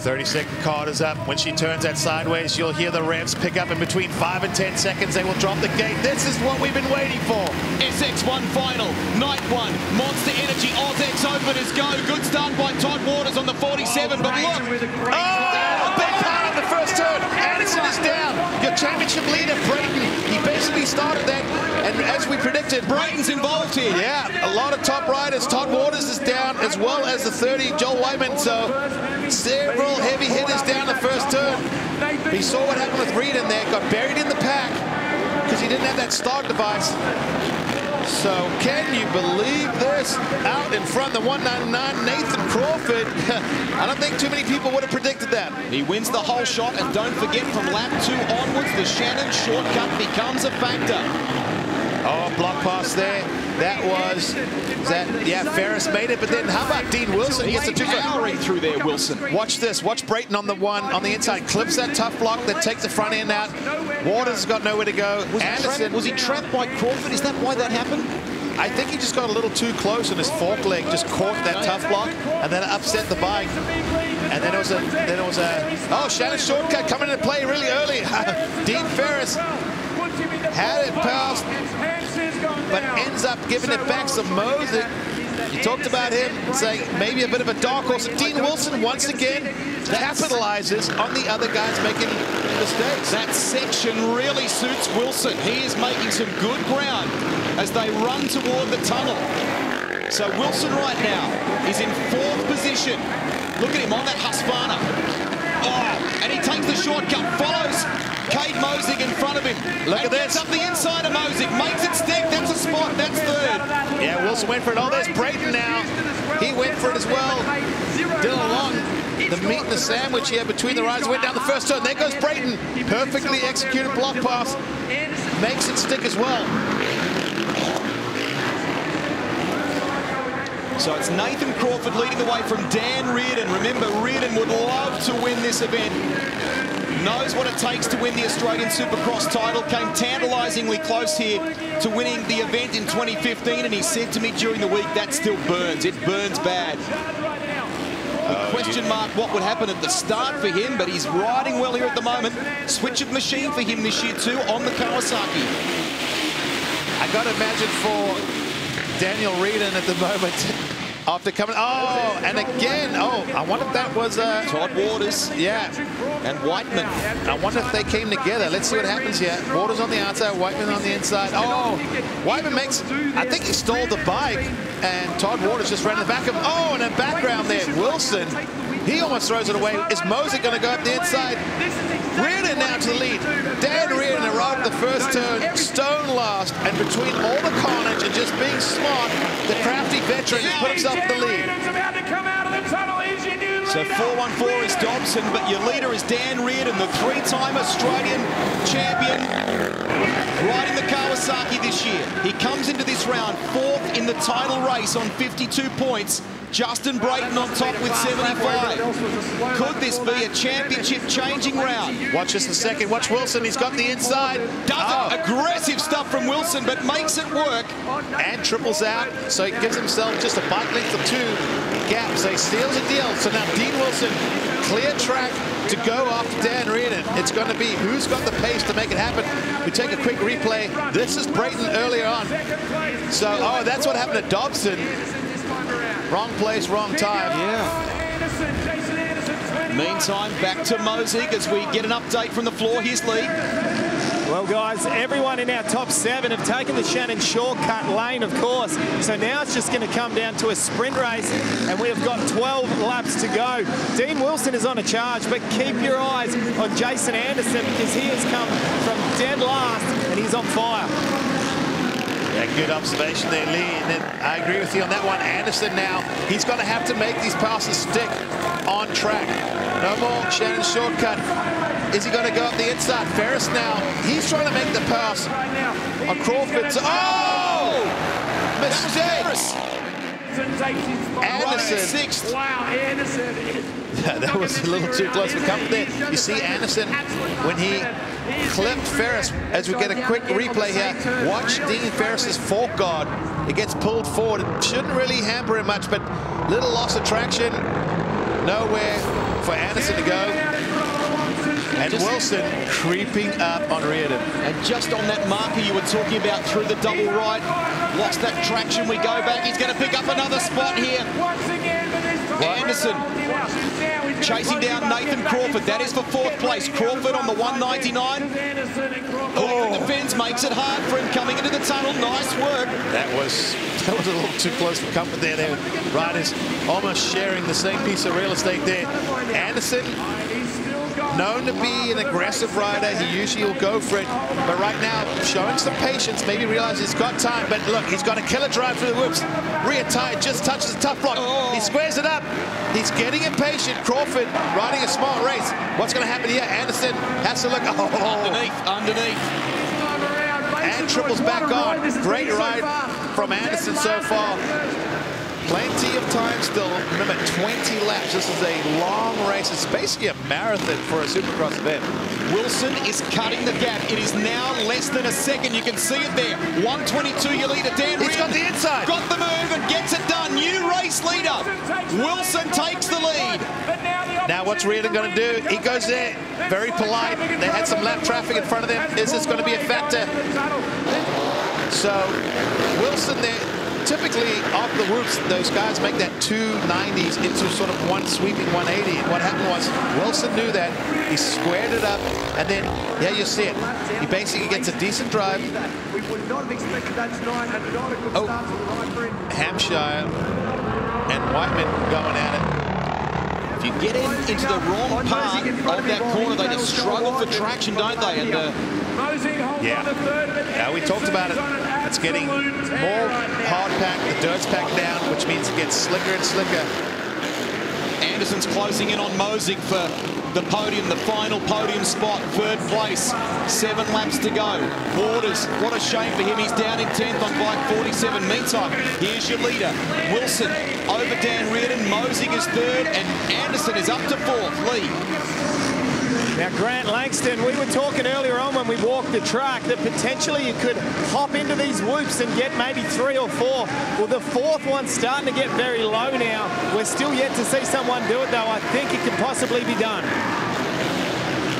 30-second card is up. When she turns that sideways, you'll hear the revs pick up in between 5 and 10 seconds. They will drop the gate. This is what we've been waiting for. SX1 final, night one. Monster Energy AUS-X Open is go. Good start by Todd Waters on the 47, but look. Oh, big part of the first turn. Anderson is down. Your championship leader, Brayton. He basically started that, and as we predicted, Brayton's involved here. Yeah, a lot of top riders. Todd Waters is down, as well as the 30, Joel Whiteman. So several heavy hitters down the first turn. But you saw what happened with Reed in there. Got buried in the pack because he didn't have that start device. So can you believe this? Out in front, the 199, Nathan Crawford. I don't think too many people would have predicted that. He wins the whole shot, and don't forget, from lap 2 onwards, the Shannon shortcut becomes a factor. Oh, block pass there. Yeah, Ferris made it, but then how about Dean Wilson? He gets a powering through there, Wilson. Watch this. Watch Brayton on the inside. Clips that tough block that takes the front end out. Waters has got nowhere to go. Was he trapped by Crawford? Is that why that happened? I think he just got a little too close and his fork leg just caught that tough block and then upset the bike. And then it was oh, Shannon shortcut coming into play really early. Dean Ferris had it past, but ends up giving it back to Moses. You talked about him saying maybe a bit of a dark horse. Dean Wilson once again capitalizes on the other guys making mistakes. That section really suits Wilson. He is making some good ground as they run toward the tunnel. So Wilson right now is in 4th position. Look at him on that Husqvarna. Oh, and he takes the shortcut, follows Cade Mosig in front of him. Look at this. Gets up the inside of Mosig, makes it stick. That's a spot. That's 3rd. Yeah, Wilson went for it. Oh, there's Brayton now. He went for it as well. Dylan Long, the meat and the sandwich here between the riders, went down the first turn. There goes Brayton. Perfectly executed block pass. Makes it stick as well. So it's Nathan Crawford leading the way from Dan Reardon. Remember, Reardon would love to win this event. Knows what it takes to win the Australian Supercross title. Came tantalisingly close here to winning the event in 2015, and he said to me during the week, that still burns. It burns bad. Question mark what would happen at the start for him, but he's riding well here at the moment. Switch of machine for him this year too on the Kawasaki. I got to imagine for Daniel Reardon at the moment. After coming, oh, and again, oh, I wonder if that was Todd Waters, yeah, and Whiteman. I wonder if they came together. Let's see what happens here. Waters on the outside, Whiteman on the inside. Oh, Whiteman makes, I think he stole the bike, and Todd Waters just ran in the back of him. Oh, and in the background there, Wilson, he almost throws it away. Is Mosey going to go up the inside? Reardon now to the lead. Dan Reardon arrived at the first turn, stone last, and between all the carnage and just being smart, the crafty veteran has put himself in the lead. So 414 is Dobson, but your leader is Dan Reardon, the 3-time Australian champion, riding the Kawasaki this year. He comes into this round 4th in the title race on 52 points. Justin Brayton on top with 75. Could this be a championship-changing round? Watch this a second. Watch Wilson. He's got the inside. Aggressive stuff from Wilson, but makes it work. And triples out, so he gives himself just a bike length of 2 gaps. So he steals a deal. So now Dean Wilson, clear track to go after Dan Reardon. It's going to be who's got the pace to make it happen. We take a quick replay. This is Brayton earlier on. So, oh, that's what happened to Dobson. Wrong place, wrong time. Yeah. Meantime, back to Mosig as we get an update from the floor. Here's Lee. Well, guys, everyone in our top 7 have taken the Shannon shortcut lane, of course. So now it's just going to come down to a sprint race, and we have got 12 laps to go. Dean Wilson is on a charge, but keep your eyes on Jason Anderson because he has come from dead last, and he's on fire. Yeah, good observation there, Lee. And then I agree with you on that one. Anderson now, he's going to have to make these passes stick on track. No more Shannon shortcut. Is he going to go up the inside? Ferris now, he's trying to make the pass on Crawford. Oh! Mistake! Anderson. 6th. Wow, Anderson. Yeah, that was a little too close for comfort there. You see Anderson, when he clipped Ferris, as we get a quick replay here, watch Dean Ferris's fork guard. It gets pulled forward. It shouldn't really hamper him much, but little loss of traction. Nowhere. for Anderson to go. And Wilson creeping up on Reardon. And just on that marker you were talking about through the double right, lost that traction. We go back. He's going to pick up another spot here. Anderson chasing down Nathan Crawford. That is for 4th place. Crawford on the 199. Oh, the fence makes it hard for him coming into the tunnel. Nice work. That was a little too close for comfort there. Their riders almost sharing the same piece of real estate there. Anderson, known to be an aggressive rider. He usually will go for it. But right now, showing some patience, maybe realizes he's got time. But look, he's got a killer drive through the whoops. Rear tire just touches the tough block. He squares it up. He's getting impatient. Crawford riding a smart race. What's going to happen here? Anderson has to look. Underneath. And triples back on. Great ride from Anderson so far. Plenty of time still. Remember, 20 laps. This is a long race. It's basically a marathon for a Supercross event. Wilson is cutting the gap. It is now less than a second. You can see it there. 122 your leader, Dan Reardon. He's got the inside. Got the move and gets it done. New race leader. Wilson takes the lead. Now what's Reardon going to do? He goes there, very polite. They had some lap traffic in front of them. Is this going to be a factor? So Wilson there. Typically, off the whoops, those guys make that 290s into sort of one sweeping 180. And what happened was Wilson knew that. He squared it up, and then, yeah, you see it. He basically gets a decent drive. Oh, Hampshire and Whiteman going at it. If you get into the wrong part of that corner, they just struggle for traction, don't they? And yeah, we talked about it. It's getting more hard packed, the dirt's packed down, which means it gets slicker and slicker. Anderson's closing in on Mosick for the podium, the final podium spot, 3rd place, 7 laps to go. Borders, what a shame for him. He's down in 10th on bike 47 meantime. Here's your leader, Wilson over Dan Reardon. Mosick is 3rd, and Anderson is up to 4th. Lee. Now, Grant Langston, we were talking earlier on when we walked the track that potentially you could hop into these whoops and get maybe 3 or 4. Well, the 4th one's starting to get very low now. We're still yet to see someone do it, though. I think it could possibly be done.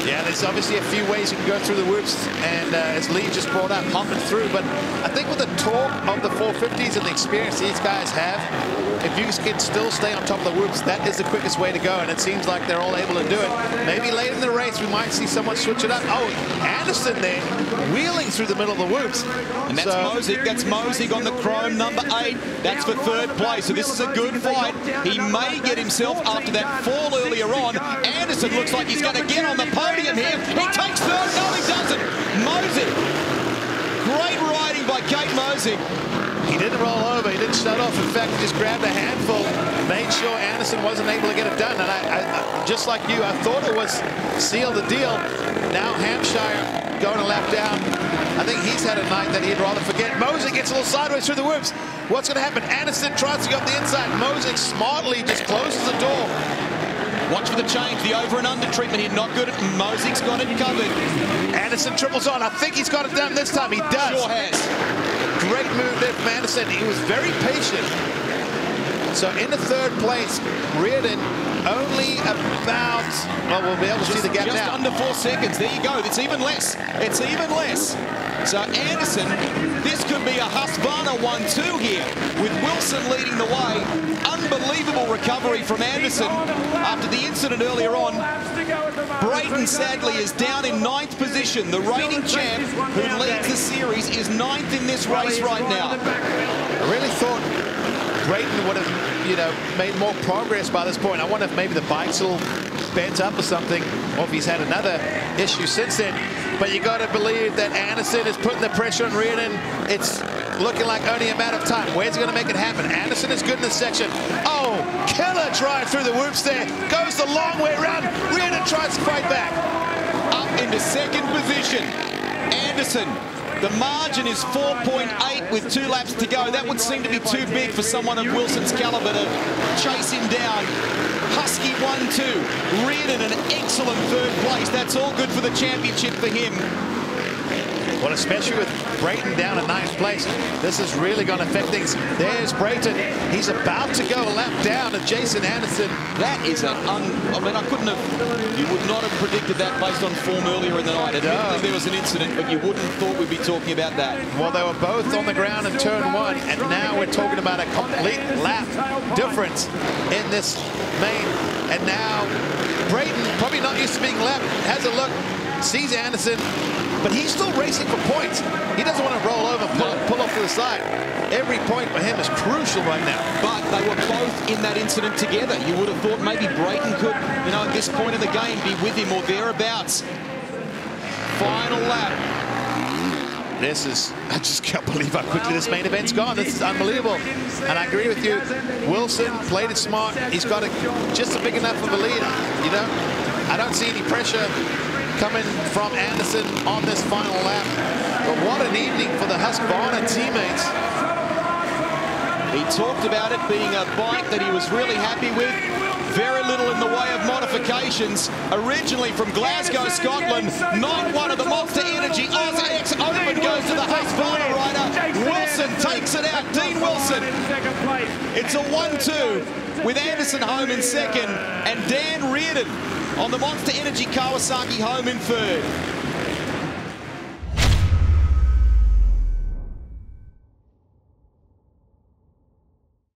Yeah, there's obviously a few ways you can go through the whoops, and as Lee just brought up, hopping through. But I think with the torque of the 450s and the experience these guys have, if you can still stay on top of the whoops, that is the quickest way to go, and it seems like they're all able to do it. Maybe late in the race, we might see someone switch it up. Oh, Anderson there, wheeling through the middle of the whoops. And that's Mosick. That's Mosick on the chrome, number 8. That's for 3rd place, so this is a good fight. He may get himself after that fall earlier on. Anderson looks like he's going to get on the podium here. He takes 3rd. No, he doesn't. Mosick. Great riding by Kate Mosick. He didn't roll over. He didn't shut off. In fact, he just grabbed a handful, made sure Anderson wasn't able to get it done. And I just like you, I thought it was seal the deal. Now Hampshire going a lap down. I think he's had a night that he'd rather forget. Mosick gets a little sideways through the whoops. What's going to happen? Anderson tries to go up the inside. Mosick smartly just closes the door. Watch for the change, the over and under treatment here. Not good. Mosick's got it covered. Anderson triples on. I think he's got it done this time. He does. Sure has. Great move there from Anderson. He was very patient. So in the 3rd place, Reardon only about, well, we'll be able to see the gap now. Just under 4 seconds. There you go. It's even less. It's even less. So Anderson, this could be a Husqvarna 1-2 here with Wilson leading the way. Unbelievable recovery from Anderson after the incident earlier on. Brayton sadly is down in 9th position. The reigning champ who leads the series is 9th in this race right now. I really thought Brayton would have, made more progress by this point. I wonder if maybe the bike's a little bent up or something, or if he's had another issue since then. But you got to believe that Anderson is putting the pressure on Reardon. It's looking like only a matter of time. Where's he going to make it happen? Anderson is good in this section. Oh, killer drive through the whoops there. Goes the long way around. Reardon tries to fight back. Up into 2nd position. Anderson. The margin is 4.8 with 2 laps to go. That would seem to be too big for someone of Wilson's caliber to chase him down. Husky 1-2. Reardon an excellent 3rd place. That's all good for the championship for him. Well, especially with Brayton down in 9th place. This is really going to affect things. There's Brayton. He's about to go a lap down to Jason Anderson. That is an I mean, I couldn't have, you would not have predicted that based on form earlier in the night. Admittedly, there was an incident, but you wouldn't have thought we'd be talking about that. Well, they were both on the ground in turn 1, and now we're talking about a complete lap difference in this main. And now Brayton, probably not used to being lapped, has a look, sees Anderson, but he's still racing for points. He doesn't want to roll over, pull off to the side. Every point for him is crucial right now. But they were both in that incident together. You would have thought maybe Brayton could, you know, at this point of the game, be with him or thereabouts. Final lap. This is, I just can't believe how quickly this main event's gone. This is unbelievable. And I agree with you. Wilson played it smart. He's got just a big enough of a lead. You know, I don't see any pressure coming from Anderson on this final lap. But what an evening for the Husqvarna teammates. He talked about it being a bike that he was really happy with. Very little in the way of modifications. Originally from Glasgow, Scotland, night 1 of the Monster Energy AUS-X Open goes to the Husqvarna rider. Wilson takes it out. Dean Wilson. It's a 1-2 with Anderson home in second and Dan Reardon on the Monster Energy Kawasaki home in third.